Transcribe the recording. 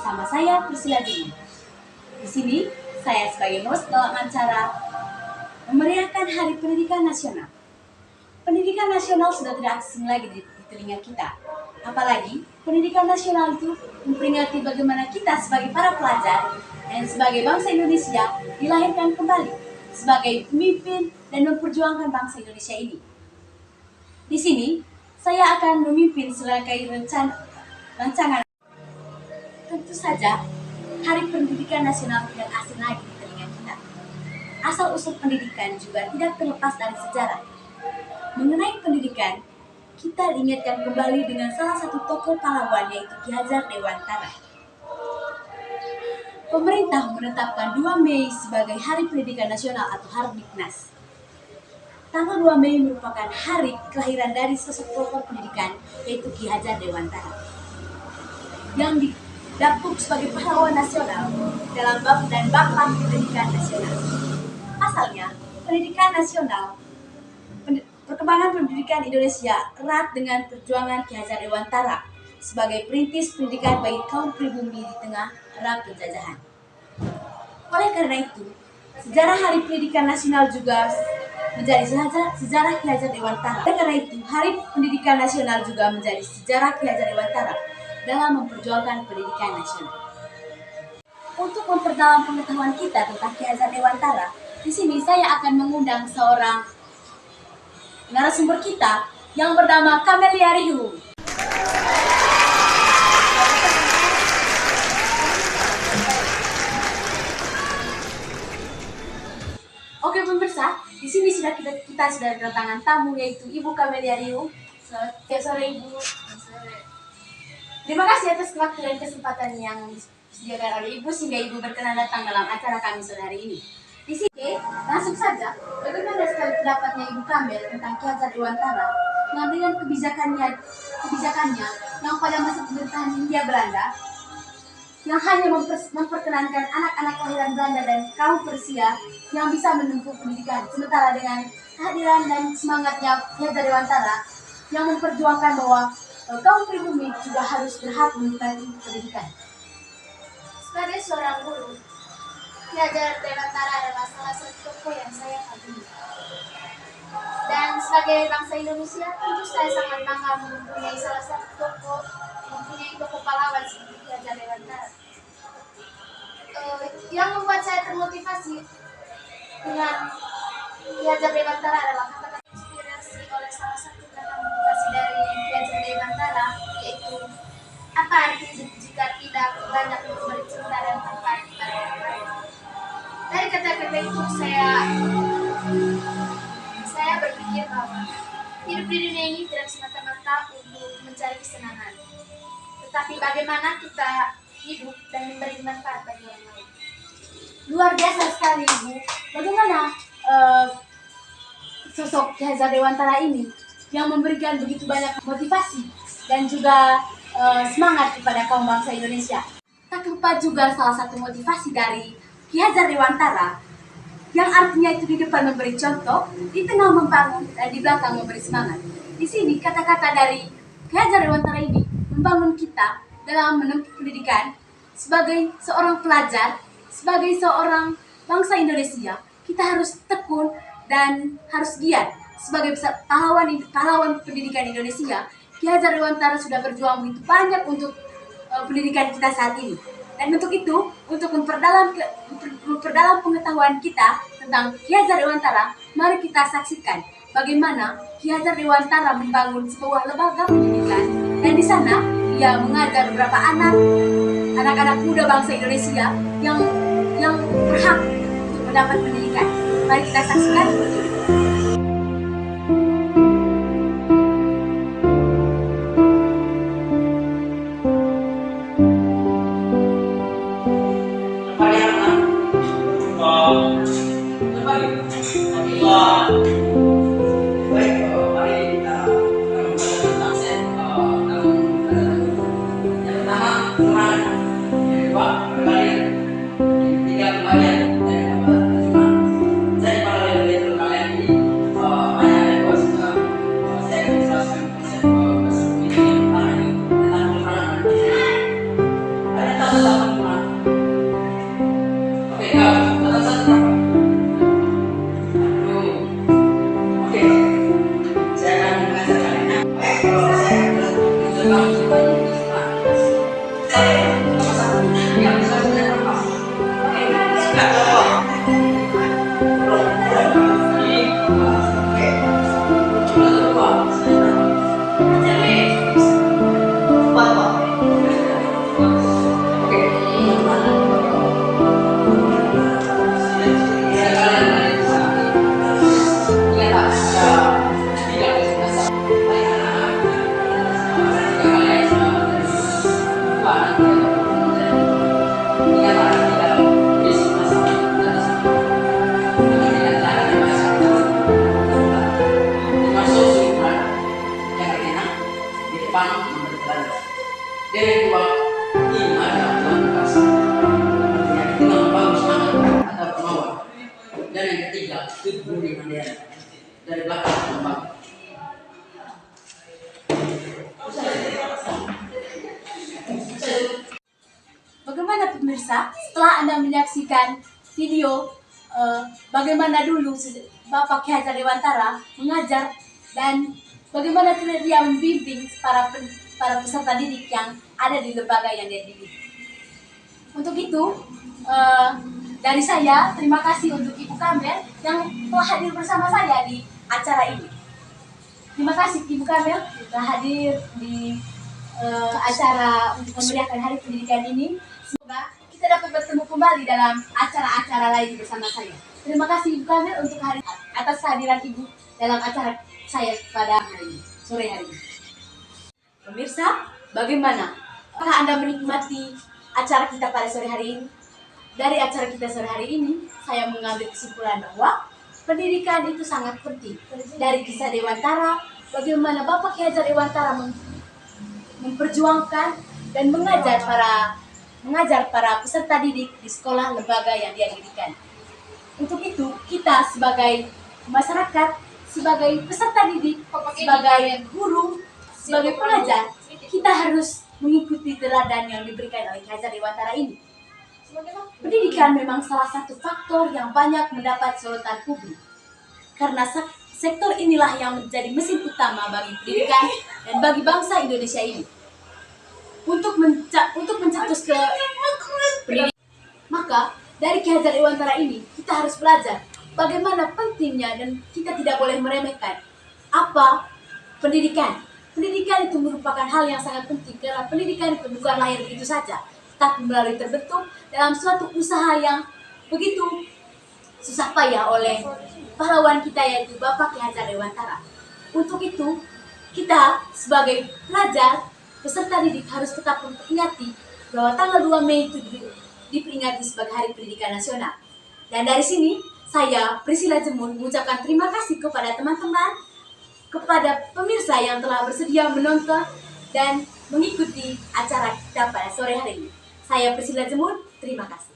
bersama saya Priscilla Juni. Di sini saya sebagai host dalam acara memeriahkan Hari Pendidikan Nasional. Pendidikan nasional sudah tidak asing lagi di telinga kita. Apalagi pendidikan nasional itu memperingati bagaimana kita sebagai para pelajar dan sebagai bangsa Indonesia dilahirkan kembali sebagai pemimpin dan memperjuangkan bangsa Indonesia ini. Di sini saya akan memimpin serangkaian rancangan. Tentu saja, Hari Pendidikan Nasional tidak asing lagi di telinga kita. Asal-usul pendidikan juga tidak terlepas dari sejarah. Mengenai pendidikan, kita diingatkan kembali dengan salah satu tokoh pahlawan yaitu Ki Hajar Dewantara. Pemerintah menetapkan 2 Mei sebagai Hari Pendidikan Nasional atau Hardiknas. Tanggal 2 Mei merupakan hari kelahiran dari sosok tokoh pendidikan yaitu Ki Hajar Dewantara yang didapuk sebagai pahlawan nasional dalam bab dan bab pendidikan nasional. Pasalnya, pendidikan nasional, perkembangan pendidikan Indonesia erat dengan perjuangan Ki Hajar Dewantara sebagai perintis pendidikan bagi kaum pribumi di tengah era penjajahan. Oleh karena itu, sejarah Hari Pendidikan Nasional juga menjadi sejarah Ki Hajar Dewantara. Oleh karena itu, Hari Pendidikan Nasional juga menjadi sejarah Ki Hajar Dewantara dalam memperjuangkan pendidikan nasional. Untuk memperdalam pengetahuan kita tentang Ki Hajar Dewantara, di sini saya akan mengundang seorang narasumber kita yang bernama Camelia Rihu. Oke pemirsa, di sini kita sudah kedatangan tamu yaitu Ibu Camelia Rihu. Selamat sore Ibu. Terima kasih atas waktu dan kesempatan yang disediakan oleh Ibu sehingga Ibu berkenan datang dalam acara kami sore hari ini. Di sini, langsung saja, bagaimana sekali pendapatnya Ibu Kamel tentang Ki Hajar Dewantara yang dengan kebijakannya yang pada masa pemerintahan Hindia Belanda yang hanya memperkenankan anak-anak kelahiran Belanda dan kaum Persia yang bisa menempuh pendidikan, sementara dengan kehadiran dan semangatnya Ki Hajar Dewantara yang memperjuangkan bahwa kaum pribumi juga harus berhak menikmati pendidikan. Sebagai seorang guru, Ki Hajar Dewantara adalah salah satu tokoh yang saya kagumi. Dan sebagai bangsa Indonesia, tentu saya sangat bangga mempunyai salah satu tokoh, mempunyai tokoh pahlawan seperti Ki Hajar Dewantara. Yang membuat saya termotivasi dengan Ki Hajar Dewantara adalah kata-kata inspirasi oleh salah satu kata motivasi dari Ki Hajar Dewantara, yaitu apa arti jika tidak banyak memberi cinta dan manfaat kepada orang lain. Dari kata-kata itu saya berpikir bahwa hidup di dunia ini tidak semata-mata untuk mencari kesenangan, tetapi bagaimana kita hidup dan memberi manfaat bagi orang lain. Luar biasa sekali Ibu. Bagaimana sosok Ki Hajar Dewantara ini yang memberikan begitu banyak motivasi dan juga semangat kepada kaum bangsa Indonesia. Tak lupa juga salah satu motivasi dari Ki Hajar Dewantara yang artinya itu di depan memberi contoh, di tengah membangun, dan di belakang memberi semangat. Di sini kata-kata dari Ki Hajar Dewantara ini membangun kita dalam menempuh pendidikan sebagai seorang pelajar, sebagai seorang bangsa Indonesia. Kita harus tekun dan harus giat sebagai pahlawan pendidikan Indonesia. Ki Hajar Dewantara sudah berjuang begitu banyak untuk pendidikan kita saat ini. Dan untuk itu, untuk memperdalam pengetahuan kita tentang Ki Hajar Dewantara, mari kita saksikan bagaimana Ki Hajar Dewantara membangun sebuah lembaga pendidikan, dan di sana ia mengajar beberapa anak-anak muda bangsa Indonesia yang berhak untuk mendapat pendidikan. Mari kita saksikan. Saya para Dari dua ini ada kualitas, yang ketiga membangun semangat atau kemauan, dan yang ketiga good body mandiri dari belakang membangun. Bagaimana pemirsa, setelah Anda menyaksikan video bagaimana dulu Bapak Ki Hajar Dewantara mengajar dan bagaimana dia membimbing para peserta didik yang ada di lembaga yang dia didik. Untuk itu, dari saya terima kasih untuk Ibu Kamel yang telah hadir bersama saya di acara ini. Terima kasih Ibu Kamel telah hadir di acara untuk memeriahkan Hari Pendidikan ini. Semoga kita dapat bertemu kembali dalam acara-acara lain bersama saya. Terima kasih Ibu Kamel untuk atas kehadiran Ibu dalam acara saya pada hari ini, sore hari ini. Pemirsa, bagaimana? Apakah Anda menikmati acara kita pada sore hari ini? Dari acara kita sore hari ini, saya mengambil kesimpulan bahwa pendidikan itu sangat penting. Dari kisah Dewantara, bagaimana Bapak Ki Hajar Dewantara memperjuangkan dan mengajar para peserta didik di sekolah lembaga yang dia dirikan. Untuk itu, kita sebagai masyarakat, sebagai peserta didik, sebagai guru, sebagai pengajar, kita harus mengikuti teladan yang diberikan oleh Ki Hajar Dewantara ini. Pendidikan memang salah satu faktor yang banyak mendapat sorotan publik. Karena sektor inilah yang menjadi mesin utama bagi pendidikan dan bagi bangsa Indonesia ini. Untuk mencetus ke pendidikan, maka dari Ki Hajar Dewantara ini kita harus belajar bagaimana pentingnya dan kita tidak boleh meremehkan apa pendidikan. Pendidikan itu merupakan hal yang sangat penting karena pendidikan itu bukan lahir begitu saja, tapi melalui terbentuk dalam suatu usaha yang begitu susah payah oleh pahlawan kita yaitu Bapak Ki Hajar Dewantara. Untuk itu, kita sebagai pelajar, peserta didik harus tetap memperingati bahwa tanggal 2 Mei itu diperingati sebagai Hari Pendidikan Nasional. Dan dari sini, saya Priscilla Jemun mengucapkan terima kasih kepada teman-teman, kepada pemirsa yang telah bersedia menonton dan mengikuti acara kita pada sore hari ini. Saya Priscilla Jemun, terima kasih.